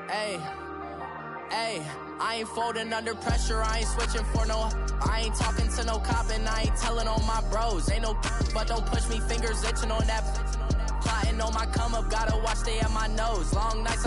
Hey, hey, I ain't folding under pressure, I ain't switching for no. I ain't talking to no cop and I ain't telling on my bros. Ain't no but don't push me, fingers itching on that. Plotting on my come up, gotta watch stay at my nose. Long nights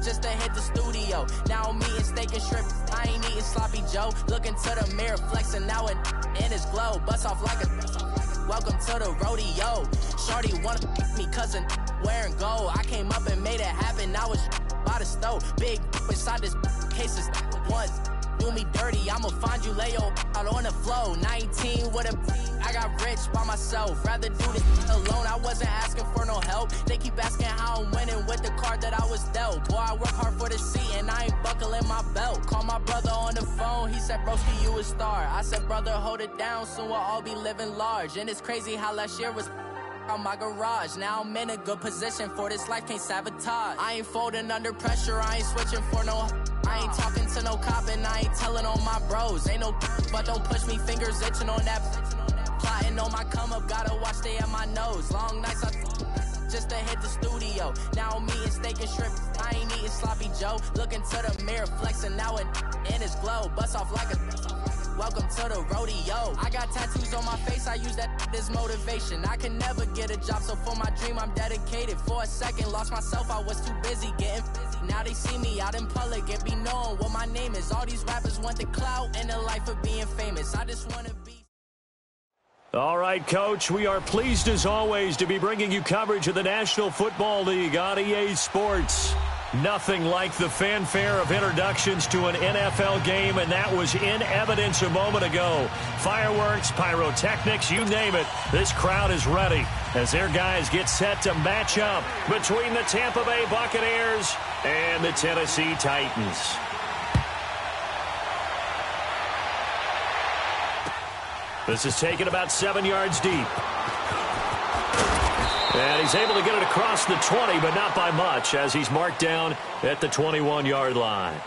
just to hit the studio. Now I'm eating steak and shrimp, I ain't eating sloppy Joe. Looking to the mirror, flexing now and in his glow. Bust off like a welcome to the rodeo. Shorty wanna me cousin wearing gold. I came up and made it happen, I was by the stove. Big inside this case is once do me dirty, I'ma find you lay your out on the floor. 19 with a I got rich by myself. Rather do this alone, I wasn't asking for no help. They keep asking how I'm winning with the card that I was dealt. Boy, I work hard for the seat and I ain't buckling my belt. Call my brother on the phone, he said, broski, you a star. I said, brother, hold it down, soon we'll all be living large. And it's crazy how last year was on my garage. Now I'm in a good position for this life, can't sabotage. I ain't folding under pressure, I ain't switching for no. I ain't talking to no cop and I ain't telling on my bros. Ain't no but don't push me, fingers itching on that. Plotting on my come up, gotta watch stay at my nose. Long nights just to hit the studio. Now I'm eating steak and shrimp, I ain't eating sloppy Joe. Looking to the mirror, flexing now and in his glow. Bust off like a welcome to the rodeo. I got tattoos on my face, I use that as motivation. I can never get a job, so for my dream I'm dedicated. For a second, lost myself, I was too busy getting busy. Now they see me out in public and be knowing what my name is. All these rappers want the clout and the life of being famous. I just want to be. All right, Coach, we are pleased as always to be bringing you coverage of the National Football League on EA Sports. Nothing like the fanfare of introductions to an NFL game, and that was in evidence a moment ago. Fireworks, pyrotechnics, you name it. This crowd is ready as their guys get set to match up between the Tampa Bay Buccaneers and the Tennessee Titans. This is taken about 7 yards deep. And he's able to get it across the 20, but not by much, as he's marked down at the 21-yard line.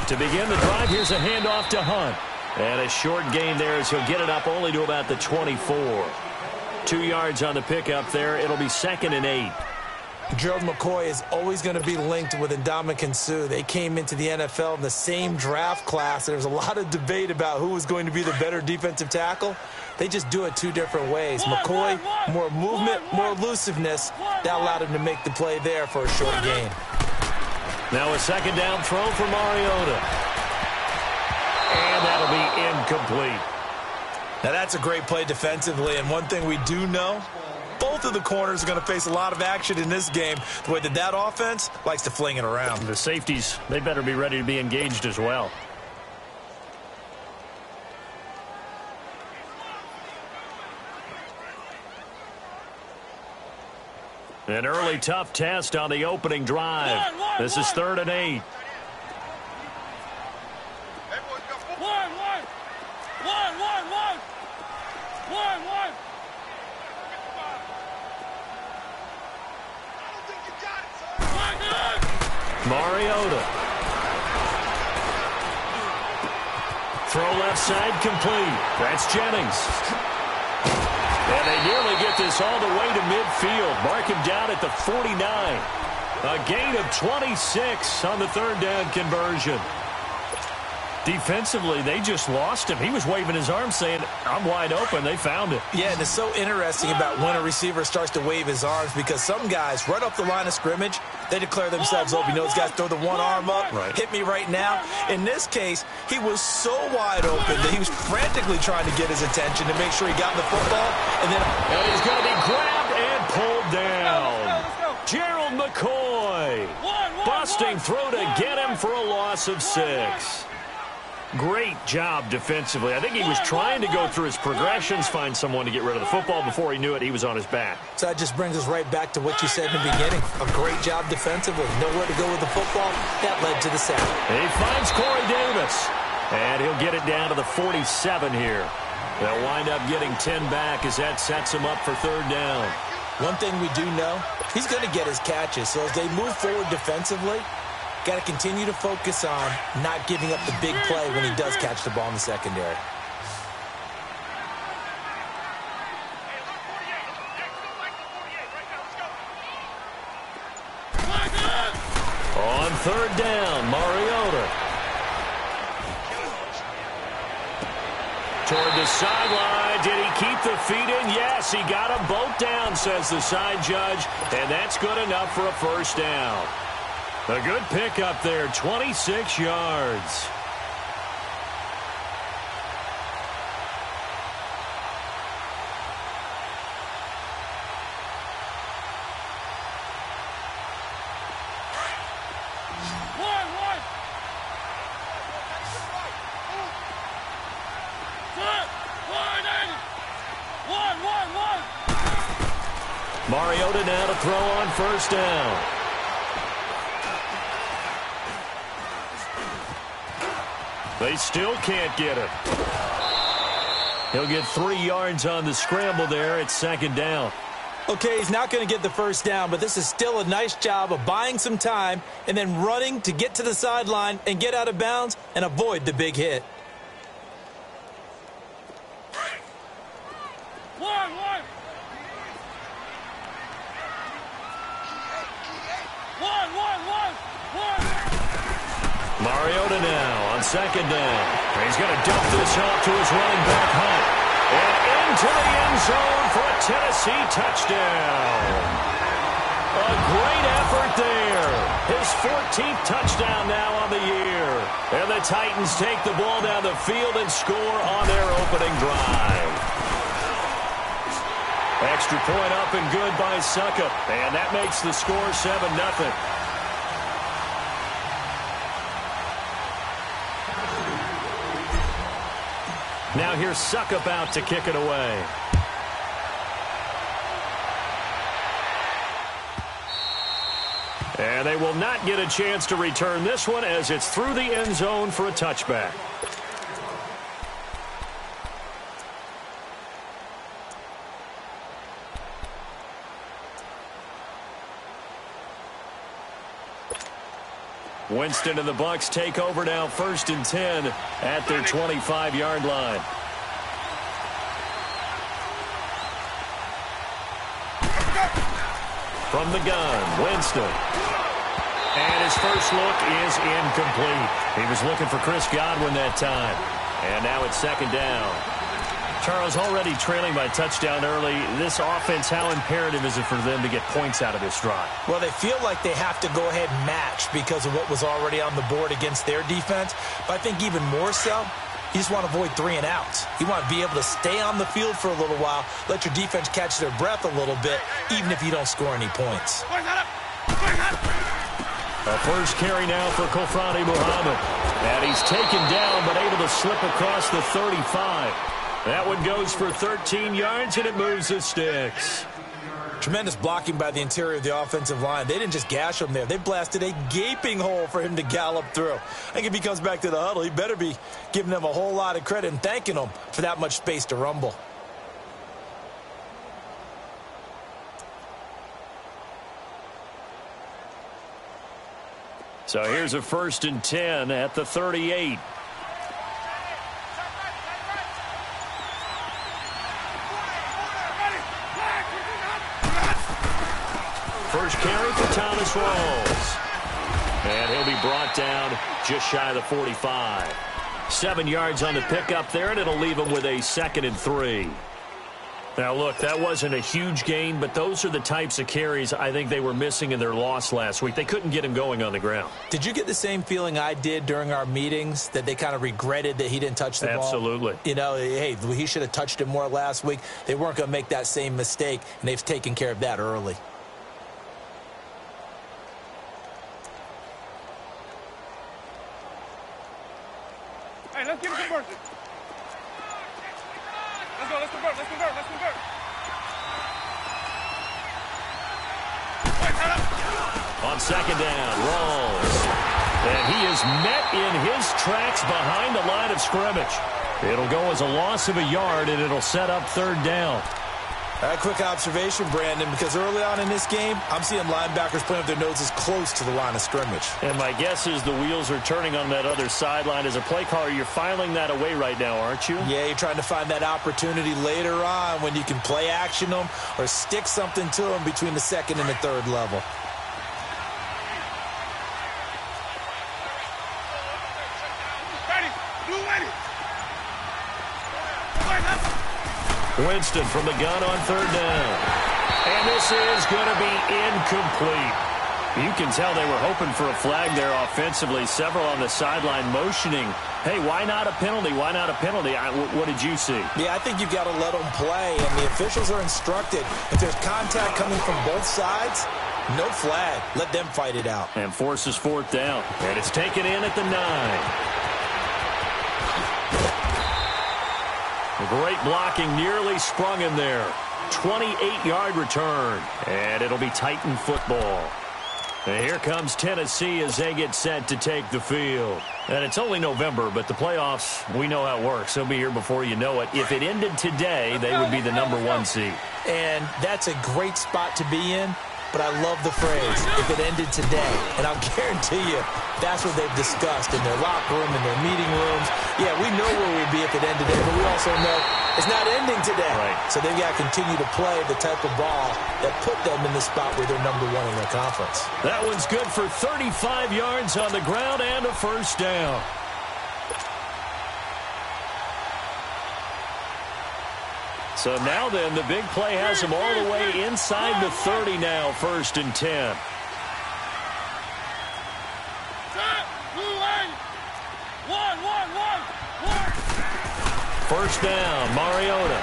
To begin the drive, here's a handoff to Hunt. And a short gain there as he'll get it up only to about the 24. 2 yards on the pickup there. It'll be 2nd and 8. Gerald McCoy is always going to be linked with Ndamukong Suh. They came into the NFL in the same draft class. There's a lot of debate about who was going to be the better defensive tackle. They just do it two different ways. McCoy, more movement, more elusiveness. That allowed him to make the play there for a short gain. Now a second down throw for Mariota. And that'll be incomplete. Now that's a great play defensively, and one thing we do know, both of the corners are going to face a lot of action in this game. The way that offense likes to fling it around. The safeties, they better be ready to be engaged as well. An early tough test on the opening drive. This is 3rd and 8. Mariota. Throw left side complete. That's Jennings. And they nearly get this all the way to midfield. Mark him down at the 49. A gain of 26 on the 3rd down conversion. Defensively, they just lost him. He was waving his arms saying, I'm wide open. They found it. Yeah, and it's so interesting about when a receiver starts to wave his arms, because some guys, right up the line of scrimmage, they declare themselves open. You know, those guys throw the one arm up, hit me right now. In this case, he was so wide open that he was frantically trying to get his attention to make sure he got the football. And he's going to be grabbed and pulled down. Gerald McCoy. Bust bursting through to get him for a loss of 6. Great job defensively. I think he was trying to go through his progressions, find someone to get rid of the football. Before he knew it, he was on his back. So that just brings us right back to what you said in the beginning. A great job defensively. Nowhere to go with the football. That led to the sack. He finds Corey Davis. And he'll get it down to the 47 here. They'll wind up getting 10 back as that sets him up for 3rd down. One thing we do know, he's going to get his catches. So as they move forward defensively, got to continue to focus on not giving up the big play when he does catch the ball in the secondary. On 3rd down, Mariota. Toward the sideline. Did he keep the feet in? Yes, he got them both down, says the side judge. And that's good enough for a 1st down. A good pickup there, 26 yards. Mariota now to throw on 1st down. They still can't get him. He'll get 3 yards on the scramble there. It's 2nd down. Okay, he's not going to get the 1st down, but this is still a nice job of buying some time and then running to get to the sideline and get out of bounds and avoid the big hit. Mariota now on 2nd down. He's going to dump this off to his running back, Hunt. And into the end zone for a Tennessee touchdown. A great effort there. His 14th touchdown now on the year. And the Titans take the ball down the field and score on their opening drive. Extra point up and good by Suckup. And that makes the score 7-0. Now here's Suckup out to kick it away. And they will not get a chance to return this one as it's through the end zone for a touchback. Winston and the Bucs take over now, 1st and 10 at their 25-yard line. From the gun, Winston. And his first look is incomplete. He was looking for Chris Godwin that time. And now it's 2nd down. Charles, already trailing by touchdown early. This offense, how imperative is it for them to get points out of this drive? Well, they feel like they have to go ahead and match because of what was already on the board against their defense. But I think even more so, you just want to avoid 3 and outs. You want to be able to stay on the field for a little while, let your defense catch their breath a little bit, even if you don't score any points. A first carry now for Kofrani Muhammad. And he's taken down, but able to slip across the 35. That one goes for 13 yards, and it moves the sticks. Tremendous blocking by the interior of the offensive line. They didn't just gash him there. They blasted a gaping hole for him to gallop through. I think if he comes back to the huddle, he better be giving them a whole lot of credit and thanking them for that much space to rumble. So here's a 1st and 10 at the 38. First carry for Thomas Rawls. And he'll be brought down just shy of the 45. 7 yards on the pickup there, and it'll leave him with a 2nd and 3. Now, look, that wasn't a huge gain, but those are the types of carries I think they were missing in their loss last week. They couldn't get him going on the ground. Did you get the same feeling I did during our meetings, that they kind of regretted that he didn't touch the ball? Absolutely. You know, hey, he should have touched it more last week. They weren't going to make that same mistake, and they've taken care of that early. On second down, rolls. And he is met in his tracks behind the line of scrimmage. It'll go as a loss of a yard, and it'll set up third down. A quick observation, Brandon, because early on in this game, I'm seeing linebackers playing with their noses close to the line of scrimmage. And my guess is the wheels are turning on that other sideline. As a play caller, you're filing that away right now, aren't you? Yeah, you're trying to find that opportunity later on when you can play action them or stick something to them between the second and the third level. Winston from the gun on third down. And this is going to be incomplete. You can tell they were hoping for a flag there offensively. Several on the sideline motioning, hey, why not a penalty? Why not a penalty? What did you see? Yeah, I think you've got to let them play, and the officials are instructed. If there's contact coming from both sides, no flag. Let them fight it out. And forces fourth down. And it's taken in at the 9. Great blocking, nearly sprung him there. 28-yard return, and it'll be Titan football. And here comes Tennessee as they get set to take the field. And it's only November, but the playoffs, we know how it works. They'll be here before you know it. If it ended today, they would be the #1 seed. And that's a great spot to be in. But I love the phrase, if it ended today. And I'll guarantee you, that's what they've discussed in their locker room, in their meeting rooms. Yeah, we know where we'd be if it ended today, but we also know it's not ending today. Right. So they've got to continue to play the type of ball that put them in the spot where they're #1 in their conference. That one's good for 35 yards on the ground and a first down. So now then, the big play has them all the way inside the 30 now, 1st and 10. First down, Mariota.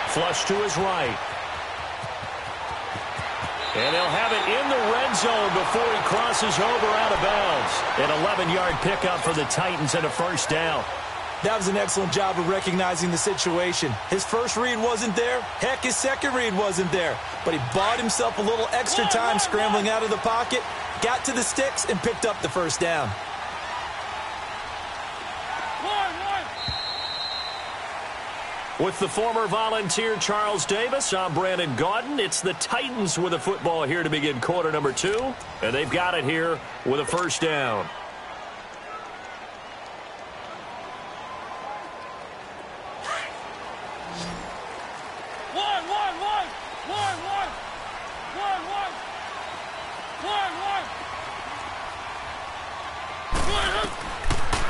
Flush to his right. And they'll have it in the red zone before he crosses over out of bounds. An 11-yard pickup for the Titans and a first down. That was an excellent job of recognizing the situation. His first read wasn't there. Heck, his second read wasn't there. But he bought himself a little extra time scrambling out of the pocket, got to the sticks, and picked up the first down. With the former Volunteer Charles Davis, I'm Brandon Gaudin. It's the Titans with a football here to begin quarter number 2. And they've got it here with a first down.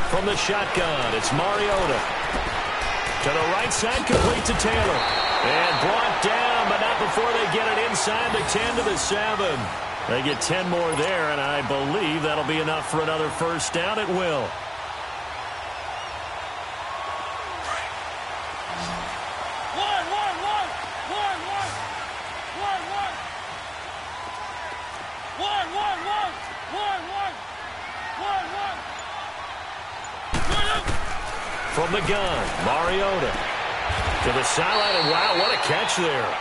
From the shotgun, it's Mariota. To the right side, complete to Taylor. And brought down, but not before they get it inside the 10 to the 7. They get 10 more there, and I believe that'll be enough for another first down. It will. From the gun, Mariota to the sideline, and wow, what a catch there.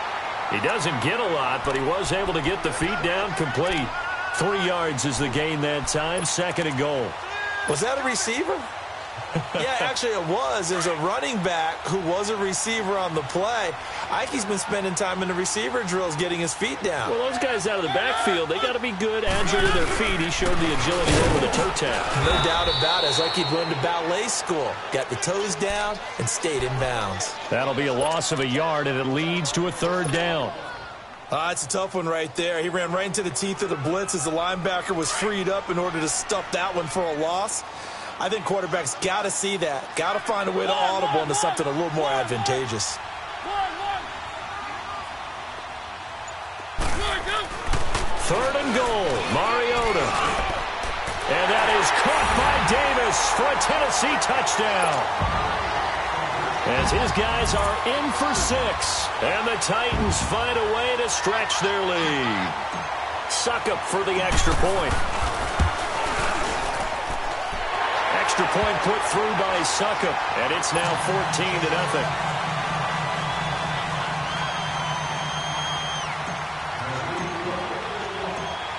He doesn't get a lot, but he was able to get the feet down complete. 3 yards is the gain that time, 2nd and goal. Was that a receiver? Yeah, actually it was. There's a running back who was a receiver on the play. Ike's been spending time in the receiver drills getting his feet down. Well, those guys out of the backfield, they got to be good, agile with their feet. He showed the agility there with a toe tap. No doubt about it. It's like he'd learned to ballet school. Got the toes down and stayed in bounds. That'll be a loss of a yard, and it leads to a 3rd down. It's a tough one right there. He ran right into the teeth of the blitz as the linebacker was freed up in order to stuff that one for a loss. I think quarterbacks got to see that. Got to find a way to audible into something a little more advantageous. Third and goal, Mariota. And that is caught by Davis for a Tennessee touchdown. As his guys are in for 6. And the Titans find a way to stretch their lead. Suckup for the extra point. Extra point put through by Suckup, and it's now 14-0.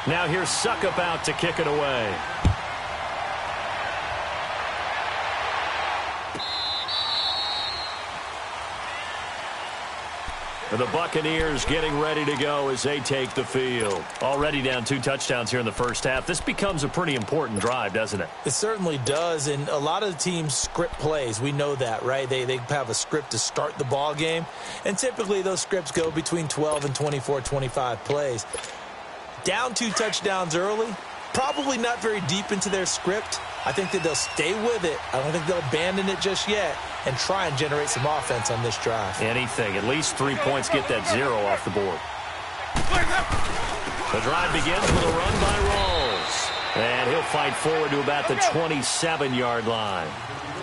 Now here's Suckup out to kick it away. The Buccaneers getting ready to go as they take the field. Already down 2 touchdowns here in the first half. This becomes a pretty important drive, doesn't it? It certainly does, and a lot of the teams script plays. We know that, right? They have a script to start the ball game, and typically those scripts go between 12 and 24, 25 plays. Down 2 touchdowns early, probably not very deep into their script. I think that they'll stay with it. I don't think they'll abandon it just yet and try and generate some offense on this drive. Anything. At least 3 points, get that 0 off the board. The drive begins with a run by Rawls. And he'll fight forward to about the 27-yard line.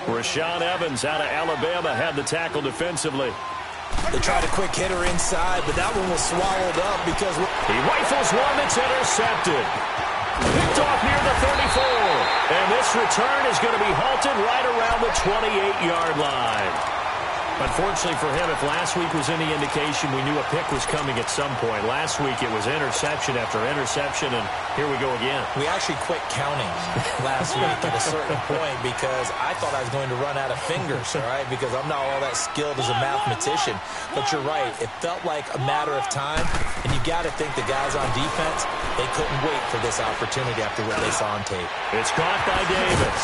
Rashaan Evans out of Alabama had the tackle defensively. They tried a quick hitter inside, but that one was swallowed up because he rifles one that's intercepted. Picked off near the 34. And this return is going to be halted right around the 28-yard line. Unfortunately for him, if last week was any indication, we knew a pick was coming at some point. Last week it was interception after interception, and here we go again. We actually quit counting last week at a certain point because I thought I was going to run out of fingers, all right, because I'm not all that skilled as a mathematician. But you're right. It felt like a matter of time, and you got to think the guys on defense, they couldn't wait for this opportunity after what they saw on tape. It's caught by Davis.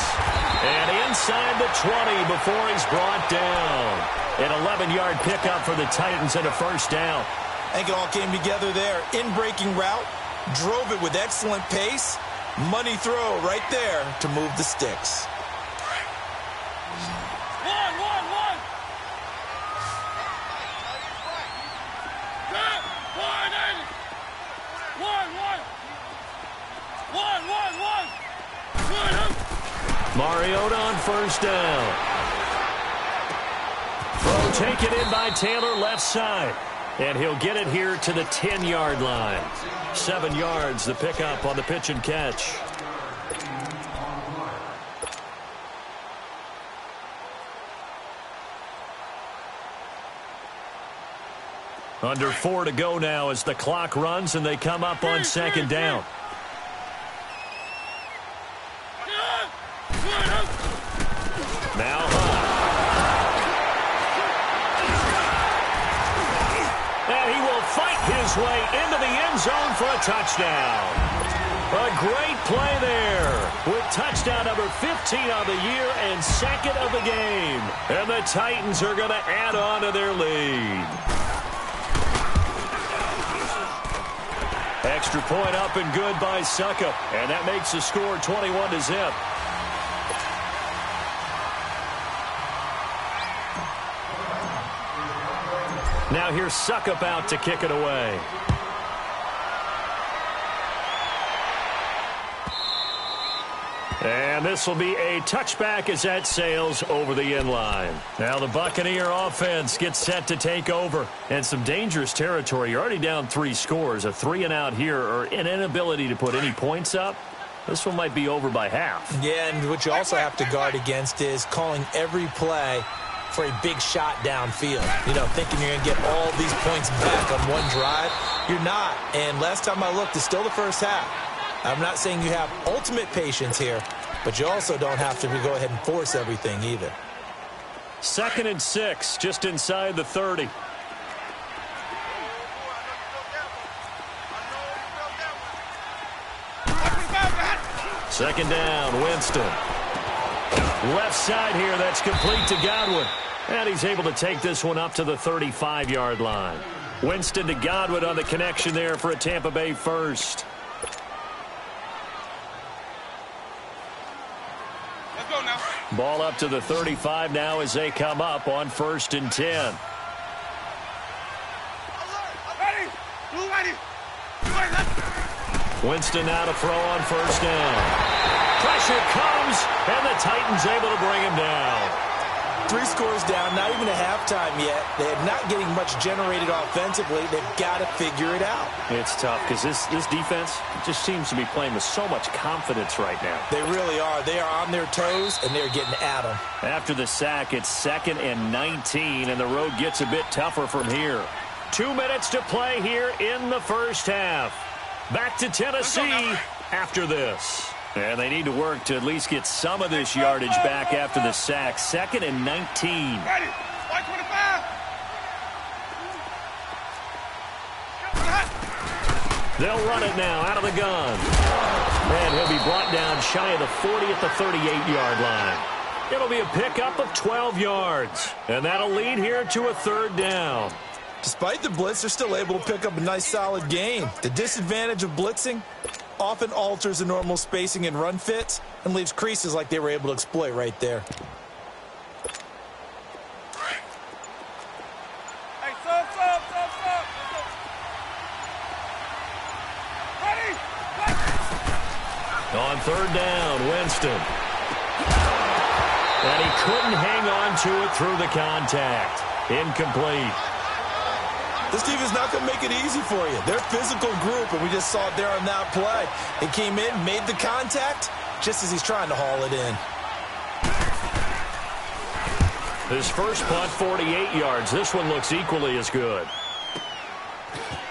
And inside the 20 before he's brought down. An 11-yard pickup for the Titans and a first down. I think it all came together there. In-breaking route, drove it with excellent pace. Money throw right there to move the sticks. Mariota on first down. Throw taken in by Taylor left side. And he'll get it here to the 10-yard line. 7 yards, the pickup on the pitch and catch. Under 4 to go now as the clock runs and they come up on second down. Now high. And he will fight his way into the end zone for a touchdown. A great play there with touchdown number 15 on the year and second of the game. And the Titans are going to add on to their lead. Extra point up and good by Suckup. And that makes the score 21-0. Now here's Suckup out to kick it away. And this will be a touchback as that sails over the end line. Now the Buccaneer offense gets set to take over. And some dangerous territory. You're already down 3 scores. A 3-and-out here or an inability to put any points up. This one might be over by half. Yeah, and what you also have to guard against is calling every play for a big shot downfield. You know, thinking you're going to get all these points back on one drive. You're not. And last time I looked, it's still the first half. I'm not saying you have ultimate patience here, but you also don't have to go ahead and force everything either. 2nd and 6, just inside the 30. Second down, Winston. Left side here, that's complete to Godwin. And he's able to take this one up to the 35-yard line. Winston to Godwin on the connection there for a Tampa Bay first. Let's go now. Ball up to the 35 now as they come up on 1st and 10. Winston now to throw on first down. Pressure comes, and the Titans able to bring him down. 3 scores down, not even at halftime yet. They're not getting much generated offensively. They've got to figure it out. It's tough because this defense just seems to be playing with so much confidence right now. They really are. They are on their toes, and they're getting at them. After the sack, it's 2nd and 19, and the road gets a bit tougher from here. 2 minutes to play here in the first half. Back to Tennessee after this. And they need to work to at least get some of this yardage back after the sack. 2nd and 19. Ready. 25. They'll run it now out of the gun. And he'll be brought down shy of the 40 at the 38-yard line. It'll be a pickup of 12 yards. And that'll lead here to a 3rd down. Despite the blitz, they're still able to pick up a nice solid gain. The disadvantage of blitzing often alters the normal spacing and run fits and leaves creases like they were able to exploit right there. Hey, sub. Ready. On 3rd down, Winston. And he couldn't hang on to it through the contact. Incomplete. This team is not going to make it easy for you. They're a physical group, and we just saw it there on that play. They came in, made the contact, just as he's trying to haul it in. His first punt, 48 yards. This one looks equally as good.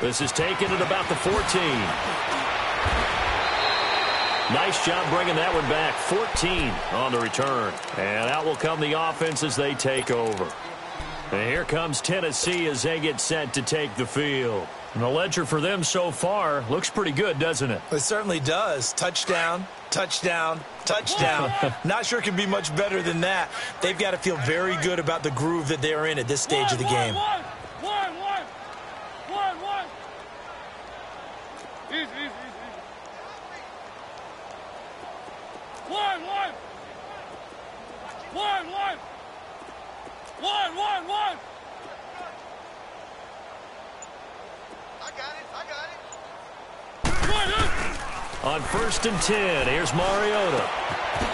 This is taken at about the 14. Nice job bringing that one back. 14 on the return. And out will come the offense as they take over. And here comes Tennessee as they get set to take the field. And the ledger for them so far looks pretty good, doesn't it? It certainly does. Touchdown, touchdown, touchdown. Not sure it can be much better than that. They've got to feel very good about the groove that they're in at this stage of the game. One. Easy. One. On 1st and 10, here's Mariota.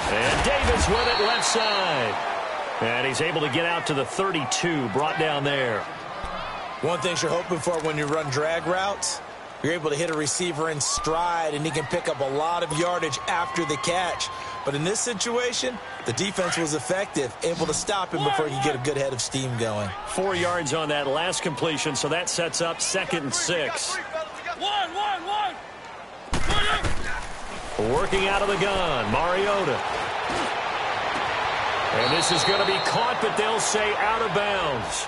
And Davis with it left side. And he's able to get out to the 32, brought down there. One thing you're hoping for when you run drag routes, you're able to hit a receiver in stride, and he can pick up a lot of yardage after the catch. But in this situation, the defense was effective, able to stop him before he could get a good head of steam going. 4 yards on that last completion, so that sets up 2nd and 6. One. Working out of the gun, Mariota. And this is going to be caught, but they'll say out of bounds.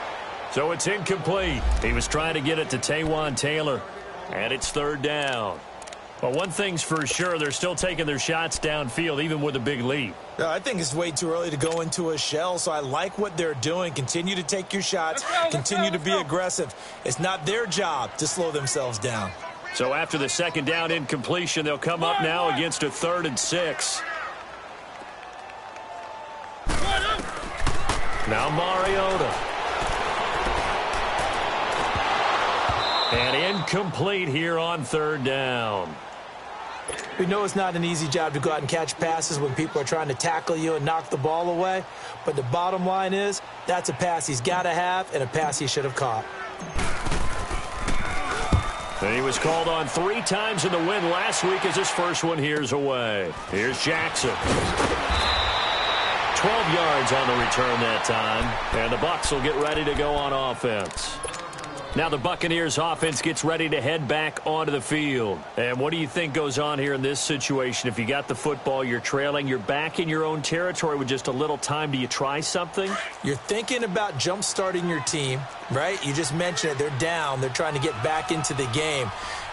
So it's incomplete. He was trying to get it to Taywan Taylor, and it's 3rd down. But one thing's for sure, they're still taking their shots downfield, even with a big lead. I think it's way too early to go into a shell, so I like what they're doing. Continue to take your shots. Continue to be aggressive. It's not their job to slow themselves down. So after the 2nd down incompletion, they'll come up now against a 3rd and 6. Now Mariota. And incomplete here on 3rd down. We know it's not an easy job to go out and catch passes when people are trying to tackle you and knock the ball away. But the bottom line is, that's a pass he's got to have and a pass he should have caught. And he was called on 3 times in the win last week as his first one here's away. Here's Jackson. 12 yards on the return that time. And the Bucs will get ready to go on offense. Now the Buccaneers offense gets ready to head back onto the field. And what do you think goes on here in this situation? If you got the football, you're trailing, you're back in your own territory with just a little time. Do you try something? You're thinking about jump-starting your team, right? You just mentioned it. They're down. They're trying to get back into the game.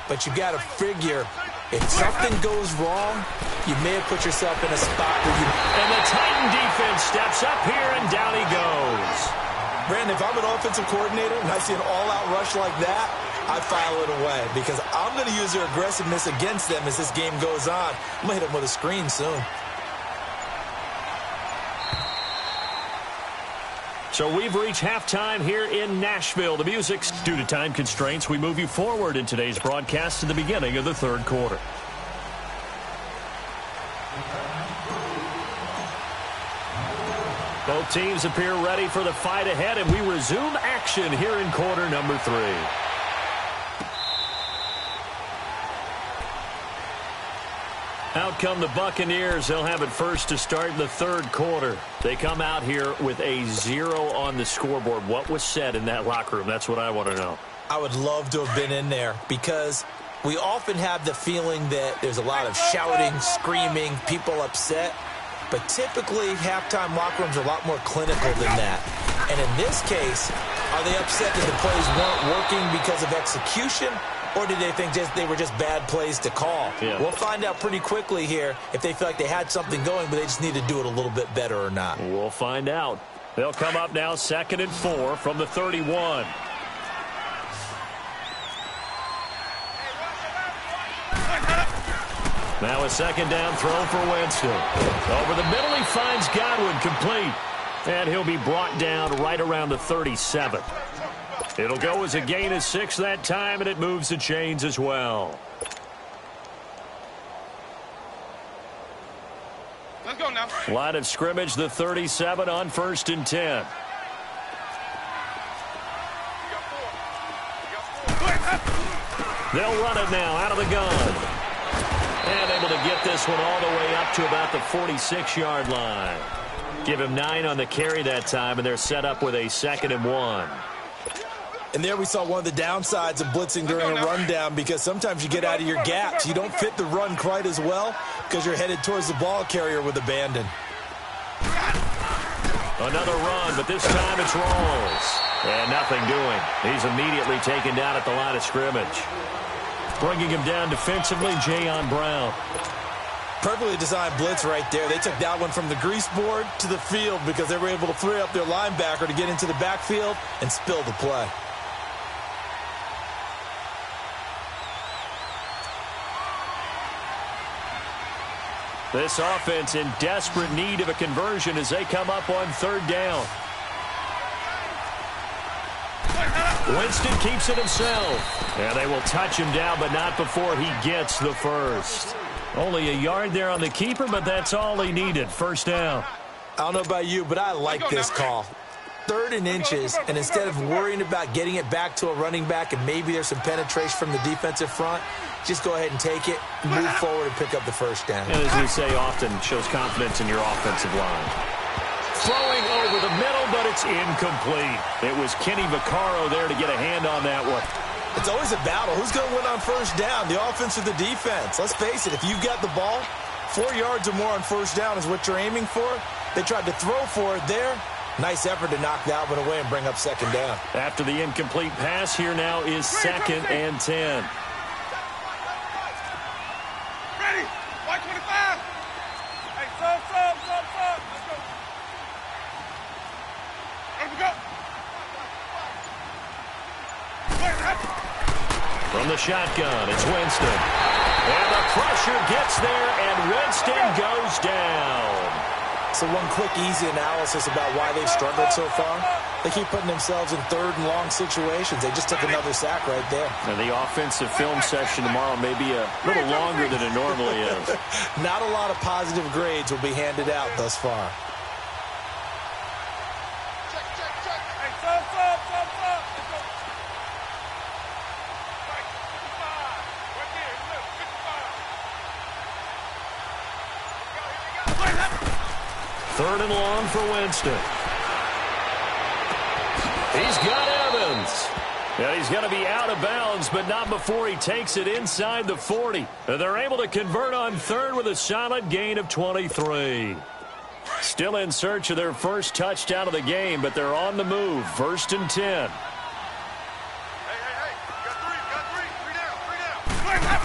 But you got to figure, if something goes wrong, you may have put yourself in a spot where you... And the Titan defense steps up here, and down he goes. Brandon, if I'm an offensive coordinator and I see an all-out rush like that, I file it away because I'm going to use their aggressiveness against them as this game goes on. I'm going to hit them with a screen soon. So we've reached halftime here in Nashville. The music's due to time constraints. We move you forward in today's broadcast to the beginning of the 3rd quarter. Both teams appear ready for the fight ahead, and we resume action here in quarter number 3. Out come the Buccaneers. They'll have it first to start the 3rd quarter. They come out here with a 0 on the scoreboard. What was said in that locker room? That's what I want to know. I would love to have been in there because We often have the feeling that there's a lot of shouting, screaming, people upset. But typically, halftime locker rooms are a lot more clinical than that. And in this case, are they upset that the plays weren't working because of execution? Or did they think they were just bad plays to call? Yeah. We'll find out pretty quickly here if they feel like they had something going, but they just need to do it a little bit better or not. We'll find out. They'll come up now 2nd and 4 from the 31. Now a 2nd down throw for Winston. Over the middle, he finds Godwin complete. And he'll be brought down right around the 37. It'll go as a gain of 6 that time, and it moves the chains as well. Let's go now. Line of scrimmage, the 37 on 1st and 10. They'll run it now out of the gun. And able to get this one all the way up to about the 46-yard line. Give him 9 on the carry that time, and they're set up with a 2nd and 1. And there we saw one of the downsides of blitzing during a rundown, because sometimes you get out of your gaps. You don't fit the run quite as well because you're headed towards the ball carrier with abandon. Another run, but this time it's Rawls. And nothing doing. He's immediately taken down at the line of scrimmage. Bringing him down defensively, Jayon Brown. Perfectly designed blitz right there. They took that one from the grease board to the field because they were able to free up their linebacker to get into the backfield and spill the play. This offense in desperate need of a conversion as they come up on 3rd down. Winston keeps it himself. And they will touch him down, but not before he gets the first. Only a yard there on the keeper, but that's all he needed. 1st down. I don't know about you, but I like this call. 3rd and inches, and instead of worrying about getting it back to a running back and maybe there's some penetration from the defensive front, just go ahead and take it, move forward, and pick up the 1st down. And as we say often, shows confidence in your offensive line. Throwing over the middle, but it's incomplete. It was Kenny Vaccaro there to get a hand on that one. It's always a battle. Who's going to win on 1st down, the offense or the defense? Let's face it, if you've got the ball, 4 yards or more on 1st down is what you're aiming for. They tried to throw for it there. Nice effort to knock that one away and bring up 2nd down. After the incomplete pass, here now is 2nd and 10. Ready? White 25. Hey, sub. Let's go. Let me go. From the shotgun, it's Winston. And the pressure gets there, and Winston goes down. So one quick, easy analysis about why they've struggled so far. They keep putting themselves in 3rd and long situations. They just took another sack right there. And the offensive film session tomorrow may be a little longer than it normally is. Not a lot of positive grades will be handed out thus far. Hey, sub. Let's go. Right, 55. Right there. Look, 55. Here we go. 3rd and long for Winston. He's got Evans. And he's going to be out of bounds, but not before he takes it inside the 40. And they're able to convert on 3rd with a solid gain of 23. Still in search of their first touchdown of the game, but they're on the move. 1st and 10. Hey. Got 3 down.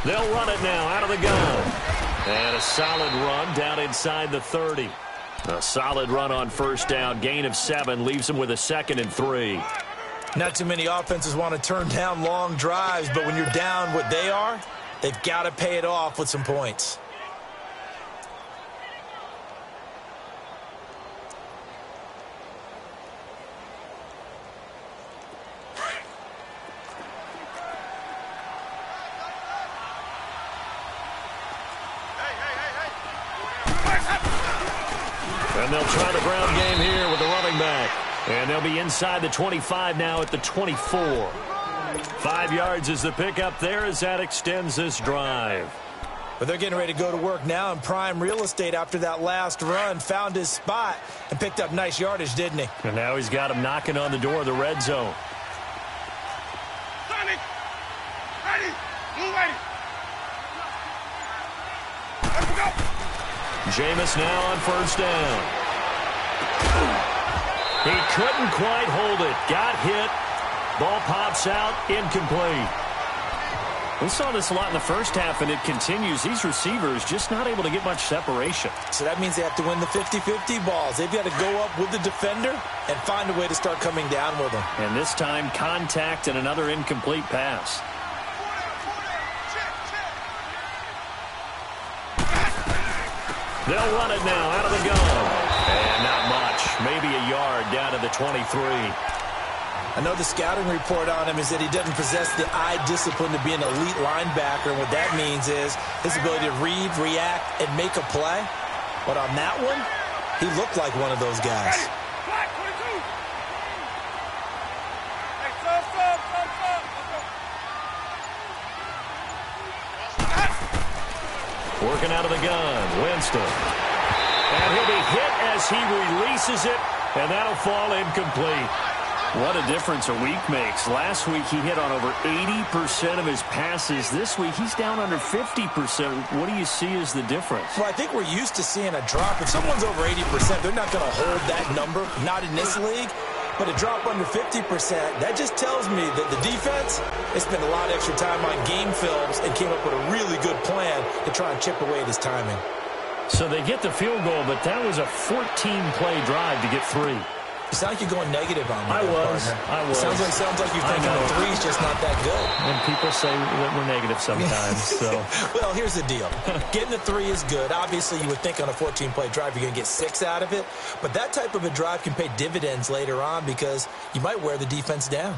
They'll run it now out of the gun. And a solid run down inside the 30. A solid run on 1st down. Gain of 7 leaves them with a 2nd and 3. Not too many offenses want to turn down long drives, but when you're down what they are, they've got to pay it off with some points. And they'll try the ground game here with the running back. And they'll be inside the 25 now at the 24. 5 yards is the pickup there as that extends this drive. But they're getting ready to go to work now in prime real estate after that last run. Found his spot and picked up nice yardage, didn't he? And now he's got him knocking on the door of the red zone. Sonny. Ready. Jameis now on first down. He couldn't quite hold it. Got hit. Ball pops out. Incomplete. We saw this a lot in the first half, and it continues. These receivers just not able to get much separation. So that means they have to win the 50-50 balls. They've got to go up with the defender and find a way to start coming down with them. And this time, contact and another incomplete pass. They'll run it now out of the gun. And not much. Maybe a yard down to the 23. I know the scouting report on him is that he doesn't possess the eye discipline to be an elite linebacker. And what that means is his ability to read, react, and make a play. But on that one, he looked like one of those guys. Working out of the gun, Winston. And he'll be hit as he releases it, and that'll fall incomplete. What a difference a week makes. Last week he hit on over 80% of his passes. This week he's down under 50%. What do you see as the difference? Well, I think we're used to seeing a drop. If someone's over 80%, they're not going to hold that number, not in this league. But a drop under 50%, that just tells me that the defense has spent a lot of extra time on game films and came up with a really good plan to try and chip away at his timing. So they get the field goal, but that was a 14-play drive to get 3. You sound like you're going negative on me. I was. Sounds like you're thinking the 3's just not that good. And people say that we're negative sometimes. So. Well, here's the deal. Getting the 3 is good. Obviously, you would think on a 14-play drive you're going to get 6 out of it. But that type of a drive can pay dividends later on because you might wear the defense down.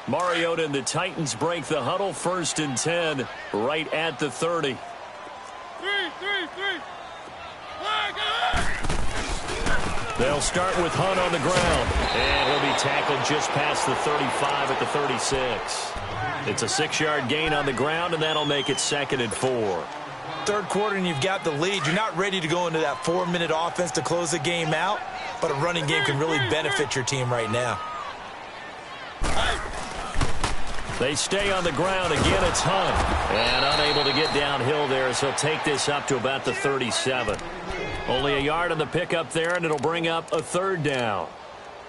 Mariota and the Titans break the huddle, 1st and 10, right at the 30. 3. They'll start with Hunt on the ground, and he'll be tackled just past the 35 at the 36. It's a 6-yard gain on the ground, and that'll make it 2nd and 4. Third quarter, and you've got the lead. You're not ready to go into that 4-minute offense to close the game out, but a running game can really benefit your team right now. They stay on the ground. Again, it's Hunt, and unable to get downhill there, so he'll take this up to about the 37. Only a yard on the pickup there, and it'll bring up a 3rd down.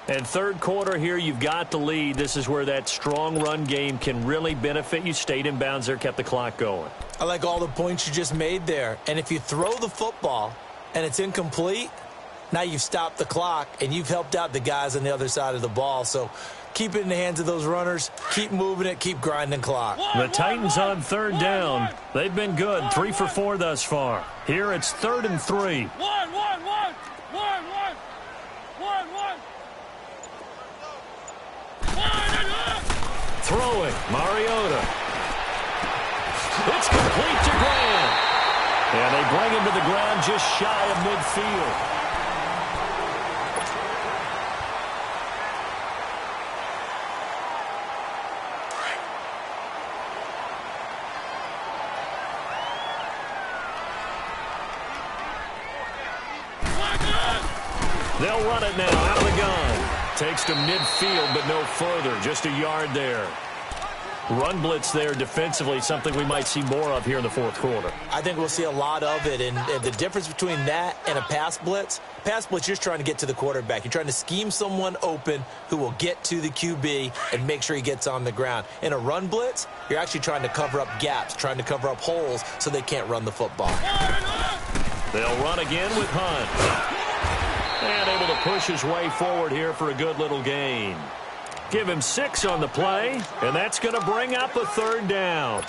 And third quarter here, you've got the lead. This is where that strong run game can really benefit you. Stayed in bounds there, kept the clock going. I like all the points you just made there. And if you throw the football and it's incomplete, now you've stopped the clock and you've helped out the guys on the other side of the ball. So keep it in the hands of those runners. Keep moving it. Keep grinding clock. The Titans on 3rd down. They've been good. 3 for 4 thus far. Here it's 3rd and 3. Throwing, Mariota. It's complete to Graham. And they bring him to the ground just shy of midfield. They'll run it now out of the gun. Takes to midfield, but no further. Just a yard there. Run blitz there defensively, something we might see more of here in the 4th quarter. I think we'll see a lot of it, and the difference between that and a pass blitz, you're just trying to get to the quarterback. You're trying to scheme someone open who will get to the QB and make sure he gets on the ground. In a run blitz, you're actually trying to cover up gaps, trying to cover up holes so they can't run the football. They'll run again with Hunt. And able to push his way forward here for a good little gain. Give him 6 on the play, and that's going to bring up a 3rd down.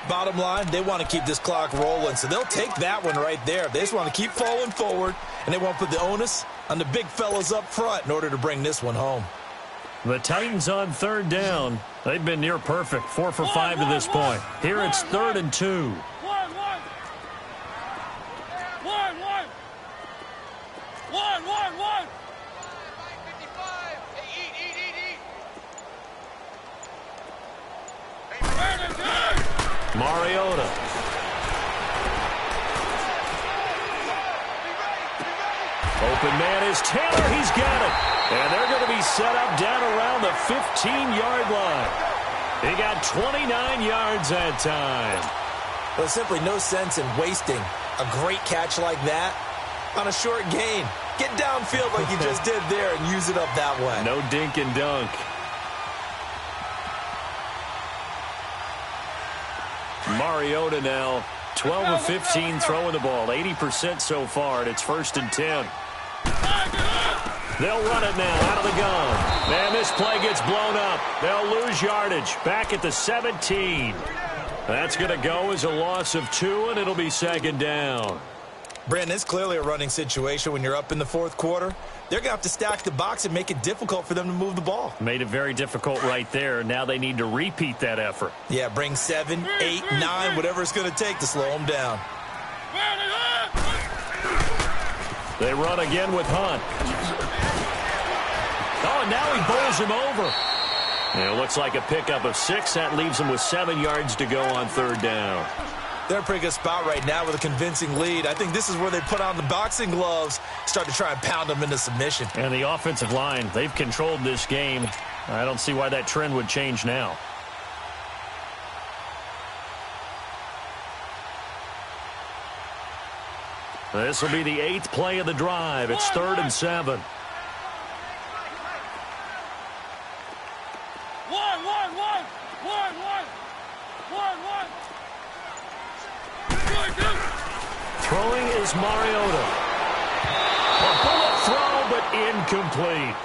Bottom line, they want to keep this clock rolling, so they'll take that one right there. They just want to keep falling forward, and they want to put the onus on the big fellas up front in order to bring this one home. The Titans on 3rd down. They've been near perfect, 4 for 5 to this point. Here it's 3rd and 2. Mariota. Open man is Taylor. He's got it. And they're going to be set up down around the 15-yard line. He got 29 yards that time. There's simply no sense in wasting a great catch like that on a short gain. Get downfield like you just did there and use it up that way. No dink and dunk. Mariota now, 12 of 15 throwing the ball, 80% so far, and it's 1st and 10. They'll run it now out of the gun. And this play gets blown up. They'll lose yardage. Back at the 17. That's going to go as a loss of 2, and it'll be 2nd down. Brandon, it's clearly a running situation when you're up in the 4th quarter. They're going to have to stack the box and make it difficult for them to move the ball. Made it very difficult right there. Now they need to repeat that effort. Yeah, bring 7, 8, 9, whatever it's going to take to slow them down. They run again with Hunt. Oh, and now he bowls him over. And it looks like a pickup of 6. That leaves him with 7 yards to go on 3rd down. They're in a pretty good spot right now with a convincing lead. I think this is where they put on the boxing gloves, start to try and pound them into submission. And the offensive line, they've controlled this game. I don't see why that trend would change now. This will be the 8th play of the drive. It's 3rd and 7. Throwing is Mariota. A bullet throw, but incomplete.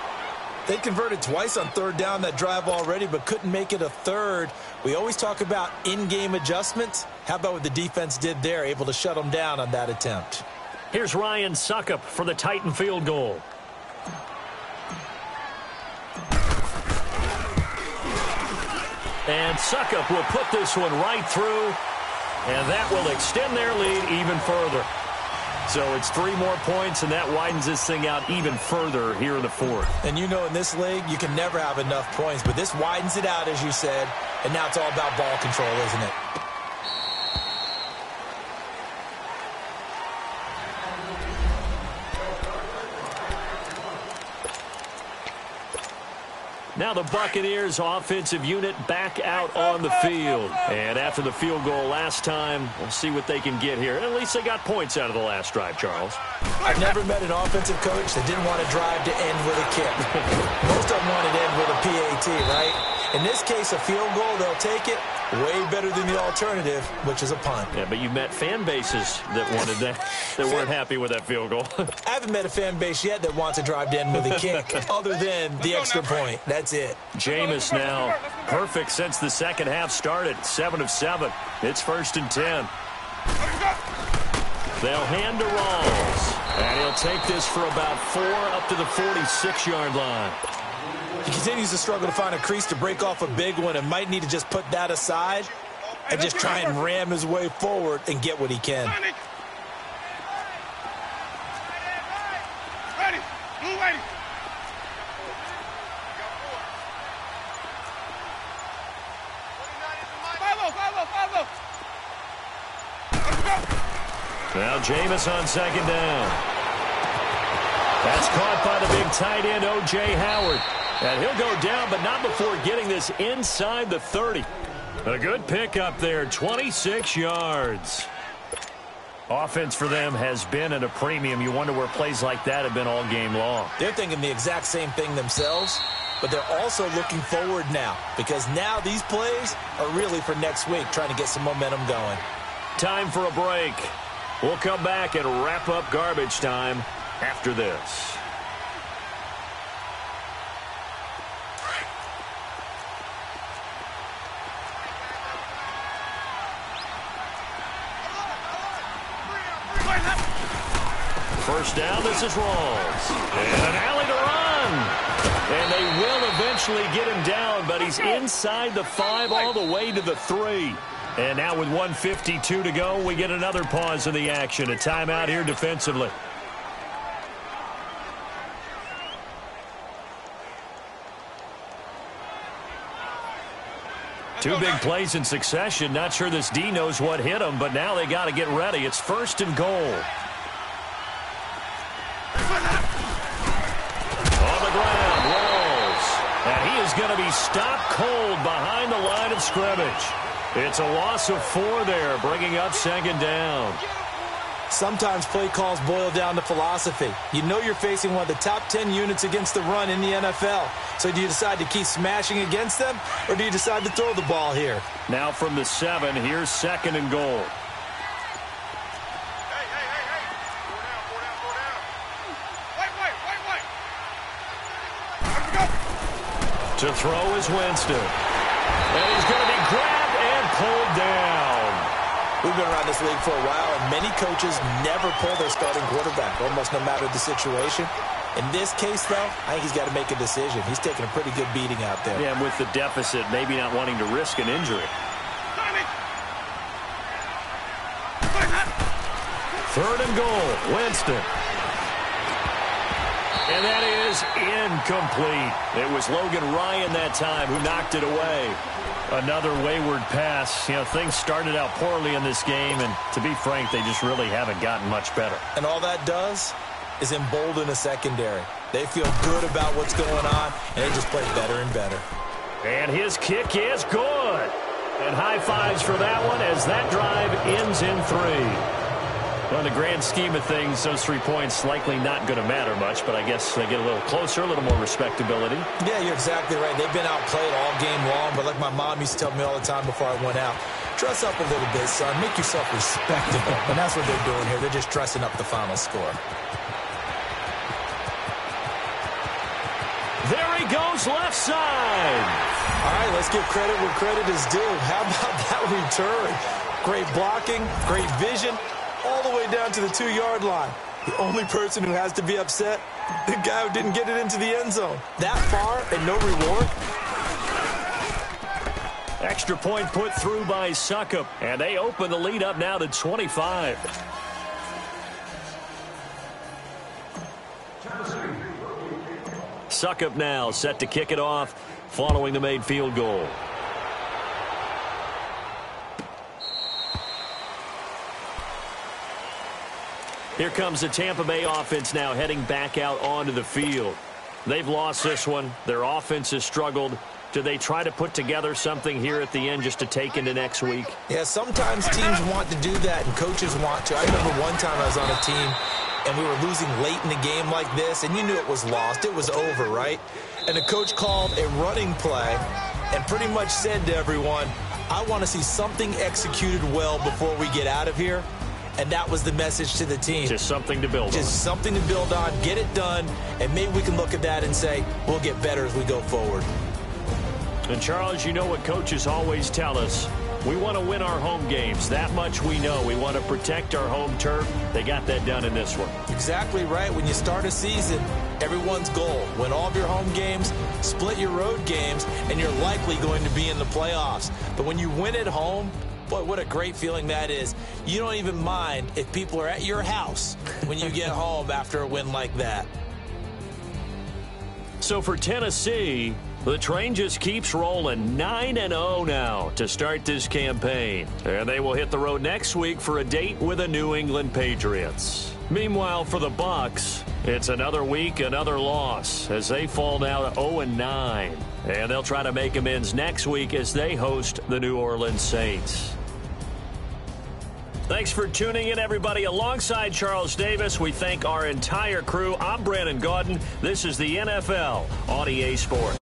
They converted twice on 3rd down that drive already, but couldn't make it a 3rd. We always talk about in-game adjustments. How about what the defense did there, able to shut them down on that attempt? Here's Ryan Suckup for the Titan field goal. And Suckup will put this one right through, and that will extend their lead even further. So it's 3 more points, and that widens this thing out even further here in the 4th. And you know in this league, you can never have enough points, but this widens it out, as you said, and now it's all about ball control, isn't it? Now the Buccaneers offensive unit back out on the field. And after the field goal last time, we'll see what they can get here. At least they got points out of the last drive, Charles. I've never met an offensive coach that didn't want to drive to end with a kick. Most of them wanted to end with a PAT, right? In this case, a field goal, they'll take it. Way better than the alternative, which is a punt. Yeah, but you've met fan bases that wanted that, that weren't happy with that field goal. I haven't met a fan base yet that wants to drive to end with a kick, other than the extra point. That's it. Jameis now perfect since the second half started. 7 of 7. It's 1st and 10. They'll hand to Rawls. And he'll take this for about 4 up to the 46-yard line. He continues to struggle to find a crease to break off a big one and might need to just put that aside and just try and ram his way forward and get what he can. Ready. Blue ready. Now Jameis on 2nd down. That's caught by the big tight end, O.J. Howard. And he'll go down, but not before getting this inside the 30. A good pickup there, 26 yards. Offense for them has been at a premium. You wonder where plays like that have been all game long. They're thinking the exact same thing themselves, but they're also looking forward now, because now these plays are really for next week, trying to get some momentum going. Time for a break. We'll come back and wrap up garbage time after this. First down, this is Rawls. And an alley to run. And they will eventually get him down, but he's inside the 5 all the way to the 3. And now with 1:52 to go, we get another pause in the action. A timeout here defensively. Two big plays in succession. Not sure this D knows what hit him, but now they got to get ready. It's 1st and goal. On the ground, Rawls. And he is going to be stopped cold behind the line of scrimmage. It's a loss of 4 there, bringing up second down. Sometimes play calls boil down to philosophy. You know you're facing one of the top 10 units against the run in the NFL. So do you decide to keep smashing against them, or do you decide to throw the ball here? Now from the 7, here's second and goal. To throw is Winston. And he's going to be grabbed and pulled down. We've been around this league for a while, and many coaches never pull their starting quarterback, almost no matter the situation. In this case, though, I think he's got to make a decision. He's taking a pretty good beating out there. Yeah, and with the deficit, maybe not wanting to risk an injury. Third and goal, Winston. And that is incomplete. It was Logan Ryan that time who knocked it away. Another wayward pass. You know, things started out poorly in this game, and to be frank, they just really haven't gotten much better. And all that does is embolden a secondary. They feel good about what's going on, and they just play better and better. And his kick is good. And high fives for that one as that drive ends in 3. Well, in the grand scheme of things, those 3 points likely not going to matter much, but I guess they get a little closer, a little more respectability. Yeah, you're exactly right. They've been outplayed all game long, but like my mom used to tell me all the time before I went out, dress up a little bit, son. Make yourself respectable. And that's what they're doing here. They're just dressing up the final score. There he goes, left side. All right, let's give credit where credit is due. How about that return? Great blocking, great vision, all the way down to the 2-yard line. The only person who has to be upset, the guy who didn't get it into the end zone. That far and no reward. Extra point put through by Suckup, and they open the lead up now to 25. Suckup now set to kick it off following the made field goal. Here comes the Tampa Bay offense now heading back out onto the field. They've lost this one. Their offense has struggled. Do they try to put together something here at the end just to take into next week? Yeah, sometimes teams want to do that and coaches want to. I remember one time I was on a team and we were losing late in the game like this, and you knew it was lost. It was over, right? And the coach called a running play and pretty much said to everyone, I want to see something executed well before we get out of here. And that was the message to the team. Just something to build on. Just something to build on, get it done, and maybe we can look at that and say, we'll get better as we go forward. And, Charles, you know what coaches always tell us. We want to win our home games. That much we know. We want to protect our home turf. They got that done in this one. Exactly right. When you start a season, everyone's goal, win all of your home games, split your road games, and you're likely going to be in the playoffs. But when you win at home, boy, what a great feeling that is. You don't even mind if people are at your house when you get home after a win like that. So for Tennessee, the train just keeps rolling. 9-0 now to start this campaign. And they will hit the road next week for a date with the New England Patriots. Meanwhile, for the Bucs, it's another week, another loss as they fall down to 0-9. And they'll try to make amends next week as they host the New Orleans Saints. Thanks for tuning in, everybody. Alongside Charles Davis, we thank our entire crew. I'm Brandon Gaudin. This is the NFL on EA Sports.